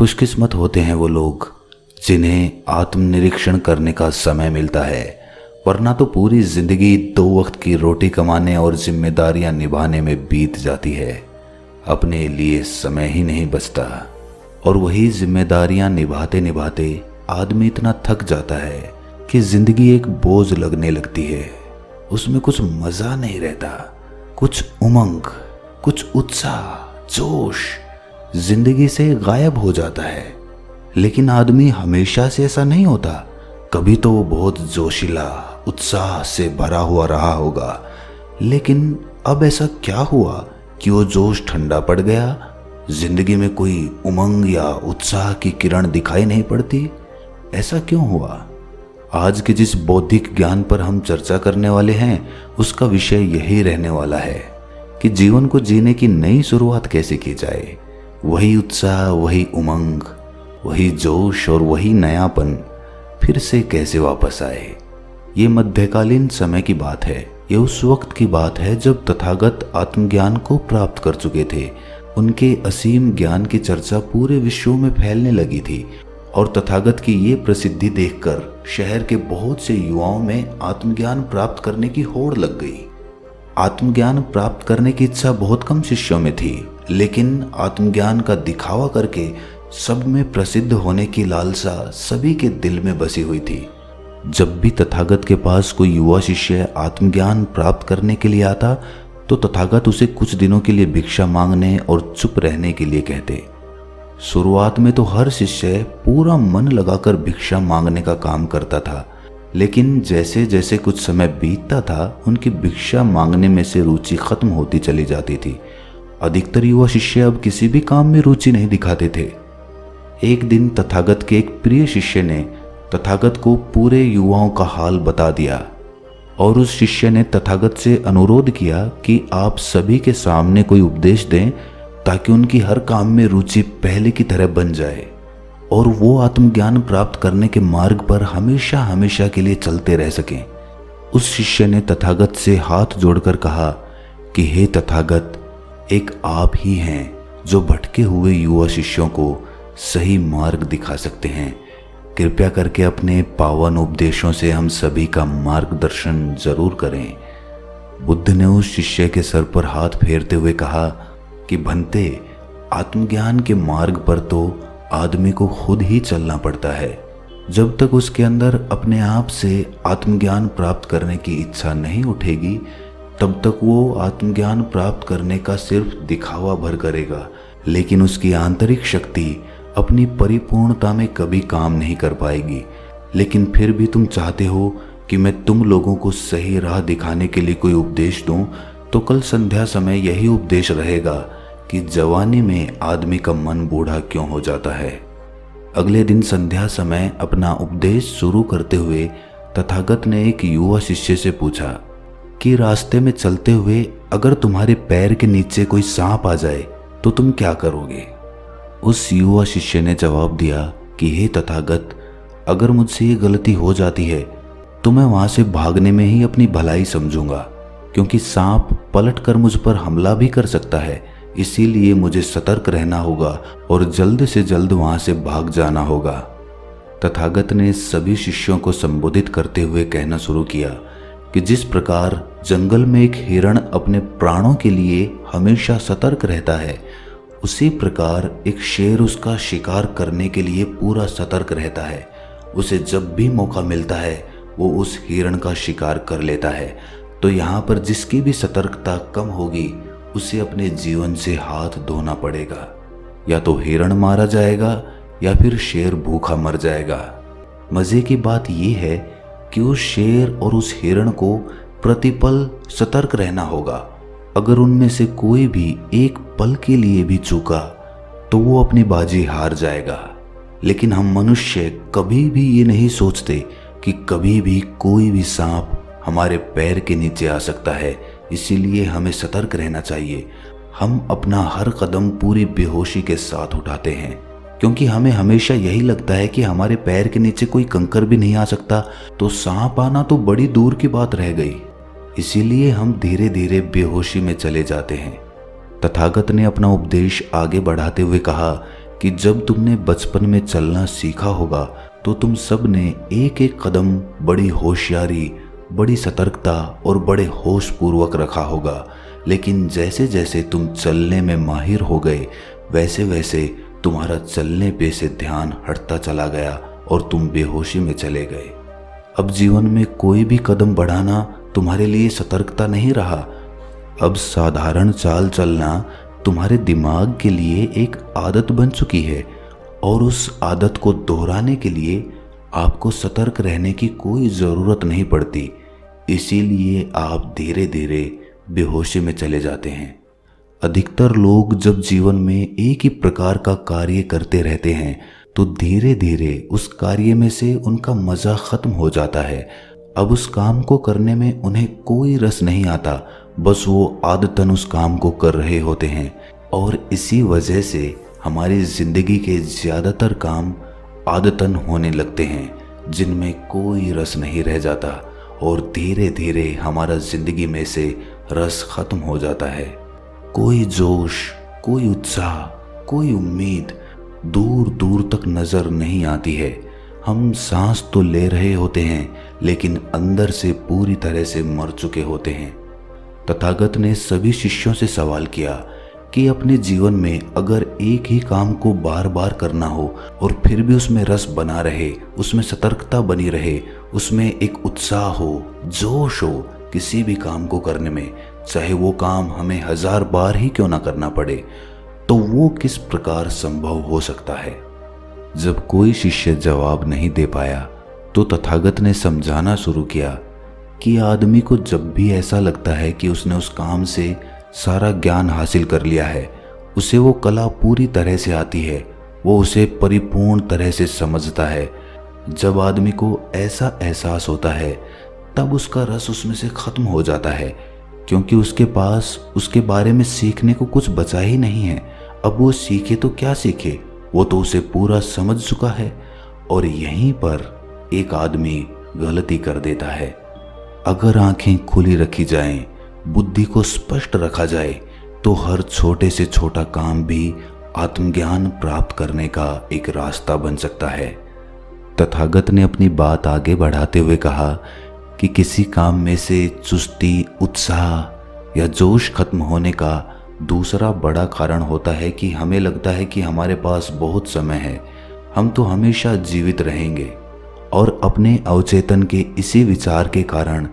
खुशकिस्मत होते हैं वो लोग जिन्हें आत्मनिरीक्षण करने का समय मिलता है, वरना तो पूरी जिंदगी 2 वक्त की रोटी कमाने और जिम्मेदारियां निभाने में बीत जाती है। अपने लिए समय ही नहीं बचता और वही जिम्मेदारियां निभाते निभाते आदमी इतना थक जाता है कि जिंदगी एक बोझ लगने लगती है। उसमें कुछ मजा नहीं रहता, कुछ उमंग, कुछ उत्साह, जोश जिंदगी से गायब हो जाता है। लेकिन आदमी हमेशा से ऐसा नहीं होता। कभी तो वो बहुत जोशीला, उत्साह से भरा हुआ रहा होगा, लेकिन अब ऐसा क्या हुआ कि वो जोश ठंडा पड़ गया? जिंदगी में कोई उमंग या उत्साह की किरण दिखाई नहीं पड़ती। ऐसा क्यों हुआ? आज के जिस बौद्धिक ज्ञान पर हम चर्चा करने वाले हैं उसका विषय यही रहने वाला है कि जीवन को जीने की नई शुरुआत कैसे की जाए। वही उत्साह, वही उमंग, वही जोश और वही नयापन फिर से कैसे वापस आए। ये मध्यकालीन समय की बात है। ये उस वक्त की बात है जब तथागत आत्मज्ञान को प्राप्त कर चुके थे। उनके असीम ज्ञान की चर्चा पूरे विश्व में फैलने लगी थी और तथागत की ये प्रसिद्धि देखकर शहर के बहुत से युवाओं में आत्मज्ञान प्राप्त करने की होड़ लग गई। आत्मज्ञान प्राप्त करने की इच्छा बहुत कम शिष्यों में थी, लेकिन आत्मज्ञान का दिखावा करके सब में प्रसिद्ध होने की लालसा सभी के दिल में बसी हुई थी। जब भी तथागत के पास कोई युवा शिष्य आत्मज्ञान प्राप्त करने के लिए आता तो तथागत उसे कुछ दिनों के लिए भिक्षा मांगने और चुप रहने के लिए कहते। शुरुआत में तो हर शिष्य पूरा मन लगाकर भिक्षा मांगने का काम करता था, लेकिन जैसे जैसे कुछ समय बीतता था उनकी भिक्षा मांगने में से रुचि खत्म होती चली जाती थी। अधिकतर युवा शिष्य अब किसी भी काम में रुचि नहीं दिखाते थे। एक दिन तथागत के एक प्रिय शिष्य ने तथागत को पूरे युवाओं का हाल बता दिया और उस शिष्य ने तथागत से अनुरोध किया कि आप सभी के सामने कोई उपदेश दें ताकि उनकी हर काम में रुचि पहले की तरह बन जाए और वो आत्मज्ञान प्राप्त करने के मार्ग पर हमेशा हमेशा के लिए चलते रह सकें। उस शिष्य ने तथागत से हाथ जोड़कर कहा कि हे तथागत, एक आप ही हैं जो भटके हुए युवा शिष्यों को सही मार्ग दिखा सकते हैं। कृपया करके अपने पावन उपदेशों से हम सभी का मार्गदर्शन जरूर करें। बुद्ध ने उस शिष्य के सर पर हाथ फेरते हुए कहा कि भंते, आत्मज्ञान के मार्ग पर तो आदमी को खुद ही चलना पड़ता है। जब तक उसके अंदर अपने आप से आत्मज्ञान प्राप्त करने की इच्छा नहीं उठेगी तब तक वो आत्मज्ञान प्राप्त करने का सिर्फ दिखावा भर करेगा, लेकिन उसकी आंतरिक शक्ति अपनी परिपूर्णता में कभी काम नहीं कर पाएगी। लेकिन फिर भी तुम चाहते हो कि मैं तुम लोगों को सही राह दिखाने के लिए कोई उपदेश दूं, तो कल संध्या समय यही उपदेश रहेगा कि जवानी में आदमी का मन बूढ़ा क्यों हो जाता है। अगले दिन संध्या समय अपना उपदेश शुरू करते हुए तथागत ने एक युवा शिष्य से पूछा कि रास्ते में चलते हुए अगर तुम्हारे पैर के नीचे कोई सांप आ जाए तो तुम क्या करोगे? उस युवा शिष्य ने जवाब दिया कि हे तथागत, अगर मुझसे ये गलती हो जाती है तो मैं वहां से भागने में ही अपनी भलाई समझूंगा, क्योंकि सांप पलटकर मुझ पर हमला भी कर सकता है। इसीलिए मुझे सतर्क रहना होगा और जल्द से जल्द वहां से भाग जाना होगा। तथागत ने सभी शिष्यों को संबोधित करते हुए कहना शुरू किया कि जिस प्रकार जंगल में एक हिरण अपने प्राणों के लिए हमेशा सतर्क रहता है, उसी प्रकार एक शेर उसका शिकार करने के लिए पूरा सतर्क रहता है। उसे जब भी मौका मिलता है वो उस हिरण का शिकार कर लेता है। तो यहाँ पर जिसकी भी सतर्कता कम होगी उसे अपने जीवन से हाथ धोना पड़ेगा। या तो हिरण मारा जाएगा या फिर शेर भूखा मर जाएगा। मजे की बात यह है कि उस शेर और उस हिरण को प्रतिपल सतर्क रहना होगा। अगर उनमें से कोई भी एक पल के लिए भी चूका तो वो अपनी बाजी हार जाएगा। लेकिन हम मनुष्य कभी भी ये नहीं सोचते कि कभी भी कोई भी सांप हमारे पैर के नीचे आ सकता है। इसीलिए हमें सतर्क रहना चाहिए। हम अपना हर कदम पूरी बेहोशी के साथ उठाते हैं, क्योंकि हमें हमेशा यही लगता है कि हमारे पैर के नीचे कोई कंकर भी नहीं आ सकता, तो सांप आना तो बड़ी दूर की बात रह गई। इसीलिए हम धीरे धीरे बेहोशी में चले जाते हैं। तथागत ने अपना उपदेश आगे बढ़ाते हुए कहा कि जब तुमने बचपन में चलना सीखा होगा तो तुम सब ने एक एक कदम बड़ी होशियारी, बड़ी सतर्कता और बड़े होश पूर्वक रखा होगा। लेकिन जैसे जैसे तुम चलने में माहिर हो गए वैसे वैसे तुम्हारा चलने पे से ध्यान हटता चला गया और तुम बेहोशी में चले गए। अब जीवन में कोई भी कदम बढ़ाना तुम्हारे लिए सतर्कता नहीं रहा। अब साधारण चाल चलना तुम्हारे दिमाग के लिए एक आदत बन चुकी है और उस आदत को दोहराने के लिए आपको सतर्क रहने की कोई ज़रूरत नहीं पड़ती। इसीलिए आप धीरे धीरे बेहोशी में चले जाते हैं। अधिकतर लोग जब जीवन में एक ही प्रकार का कार्य करते रहते हैं तो धीरे धीरे उस कार्य में से उनका मज़ा ख़त्म हो जाता है। अब उस काम को करने में उन्हें कोई रस नहीं आता, बस वो आदतन उस काम को कर रहे होते हैं। और इसी वजह से हमारी ज़िंदगी के ज़्यादातर काम आदतन होने लगते हैं जिनमें कोई रस नहीं रह जाता और धीरे धीरे हमारा ज़िंदगी में से रस ख़त्म हो जाता है। कोई जोश, कोई उत्साह, कोई उम्मीद दूर दूर तक नज़र नहीं आती है। हम सांस तो ले रहे होते हैं लेकिन अंदर से पूरी तरह से मर चुके होते हैं। तथागत ने सभी शिष्यों से सवाल किया कि अपने जीवन में अगर एक ही काम को बार बार करना हो और फिर भी उसमें रस बना रहे, उसमें सतर्कता बनी रहे, उसमें एक उत्साह हो, जोश हो किसी भी काम को करने में, चाहे वो काम हमें 1000 बार ही क्यों ना करना पड़े, तो वो किस प्रकार संभव हो सकता है। जब कोई शिष्य जवाब नहीं दे पाया तो तथागत ने समझाना शुरू किया कि आदमी को जब भी ऐसा लगता है कि उसने उस काम से सारा ज्ञान हासिल कर लिया है, उसे वो कला पूरी तरह से आती है, वो उसे परिपूर्ण तरह से समझता है, जब आदमी को ऐसा एहसास होता है तब उसका रस उसमें से खत्म हो जाता है, क्योंकि उसके पास उसके बारे में सीखने को कुछ बचा ही नहीं है। अब वो सीखे तो क्या सीखे, वो तो उसे पूरा समझ चुका है। और यहीं पर एक आदमी गलती कर देता है। अगर आंखें खुली रखी जाएं, बुद्धि को स्पष्ट रखा जाए तो हर छोटे से छोटा काम भी आत्मज्ञान प्राप्त करने का एक रास्ता बन सकता है। तथागत ने अपनी बात आगे बढ़ाते हुए कहा कि किसी काम में से चुस्ती, उत्साह या जोश खत्म होने का दूसरा बड़ा कारण होता है कि हमें लगता है कि हमारे पास बहुत समय है, हम तो हमेशा जीवित रहेंगे। और अपने अवचेतन के इसी विचार के कारण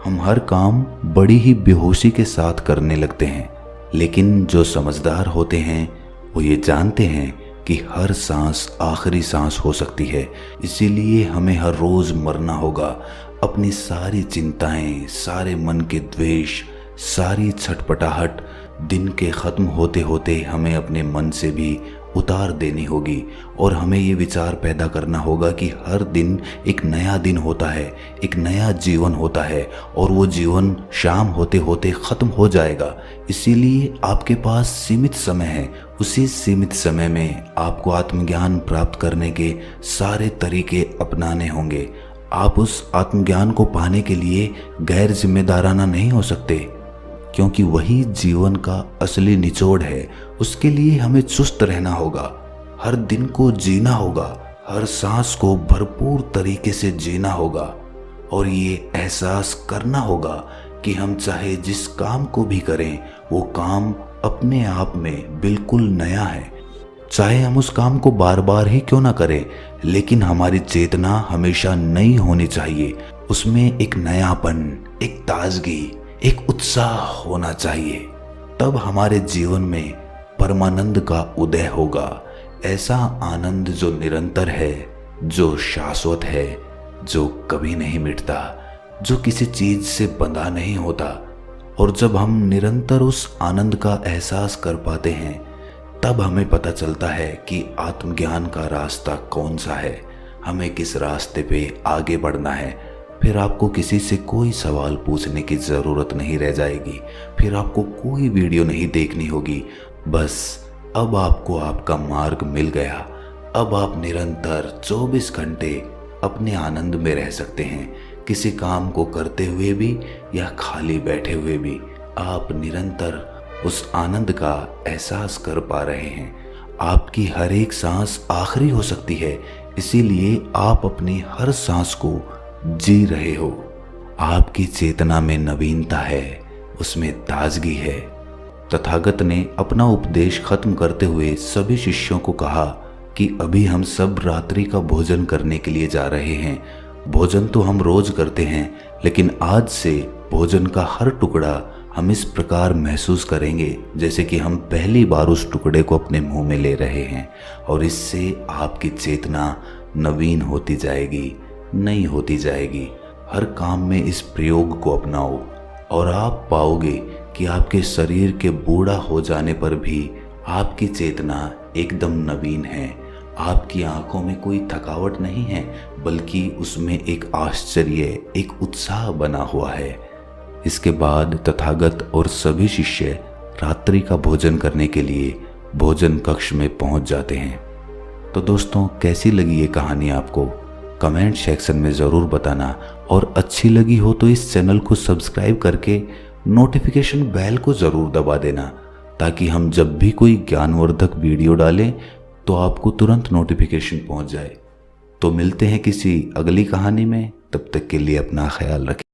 हम हर काम बड़ी ही बेहोशी के साथ करने लगते हैं। लेकिन जो समझदार होते हैं वो ये जानते हैं कि हर सांस आखिरी सांस हो सकती है, इसीलिए हमें हर रोज मरना होगा। अपनी सारी चिंताएं, सारे मन के द्वेष, सारी छटपटाहट दिन के ख़त्म होते होते हमें अपने मन से भी उतार देनी होगी और हमें ये विचार पैदा करना होगा कि हर दिन एक नया दिन होता है, एक नया जीवन होता है और वो जीवन शाम होते होते ख़त्म हो जाएगा। इसीलिए आपके पास सीमित समय है, उसी सीमित समय में आपको आत्मज्ञान प्राप्त करने के सारे तरीके अपनाने होंगे। आप उस आत्मज्ञान को पाने के लिए गैर जिम्मेदाराना नहीं हो सकते, क्योंकि वही जीवन का असली निचोड़ है। उसके लिए हमें चुस्त रहना होगा, हर दिन को जीना होगा, हर सांस को भरपूर तरीके से जीना होगा और ये एहसास करना होगा कि हम चाहे जिस काम को भी करें वो काम अपने आप में बिल्कुल नया है। चाहे हम उस काम को बार बार ही क्यों ना करें, लेकिन हमारी चेतना हमेशा नई होनी चाहिए। उसमें एक नयापन, एक ताजगी, एक उत्साह होना चाहिए। तब हमारे जीवन में परमानंद का उदय होगा। ऐसा आनंद जो निरंतर है, जो शाश्वत है, जो कभी नहीं मिटता, जो किसी चीज से बंधा नहीं होता। और जब हम निरंतर उस आनंद का एहसास कर पाते हैं तब हमें पता चलता है कि आत्मज्ञान का रास्ता कौन सा है, हमें किस रास्ते पे आगे बढ़ना है। फिर आपको किसी से कोई सवाल पूछने की ज़रूरत नहीं रह जाएगी, फिर आपको कोई वीडियो नहीं देखनी होगी। बस अब आपको आपका मार्ग मिल गया। अब आप निरंतर 24 घंटे अपने आनंद में रह सकते हैं, किसी काम को करते हुए भी या खाली बैठे हुए भी। आप निरंतर उस आनंद का एहसास कर पा रहे हैं। आपकी हर एक सांस आखिरी हो सकती है, इसीलिए आप अपनी हर सांस को जी रहे हो। आपकी चेतना में नवीनता है, उसमें ताजगी है। तथागत ने अपना उपदेश खत्म करते हुए सभी शिष्यों को कहा कि अभी हम सब रात्रि का भोजन करने के लिए जा रहे हैं। भोजन तो हम रोज करते हैं, लेकिन आज से भोजन का हर टुकड़ा हम इस प्रकार महसूस करेंगे जैसे कि हम पहली बार उस टुकड़े को अपने मुंह में ले रहे हैं, और इससे आपकी चेतना नवीन होती जाएगी, नई होती जाएगी। हर काम में इस प्रयोग को अपनाओ और आप पाओगे कि आपके शरीर के बूढ़ा हो जाने पर भी आपकी चेतना एकदम नवीन है। आपकी आंखों में कोई थकावट नहीं है, बल्कि उसमें एक आश्चर्य, एक उत्साह बना हुआ है। इसके बाद तथागत और सभी शिष्य रात्रि का भोजन करने के लिए भोजन कक्ष में पहुंच जाते हैं। तो दोस्तों, कैसी लगी ये कहानी आपको? कमेंट सेक्शन में ज़रूर बताना, और अच्छी लगी हो तो इस चैनल को सब्सक्राइब करके नोटिफिकेशन बेल को ज़रूर दबा देना, ताकि हम जब भी कोई ज्ञानवर्धक वीडियो डालें तो आपको तुरंत नोटिफिकेशन पहुंच जाए। तो मिलते हैं किसी अगली कहानी में, तब तक के लिए अपना ख्याल रखें।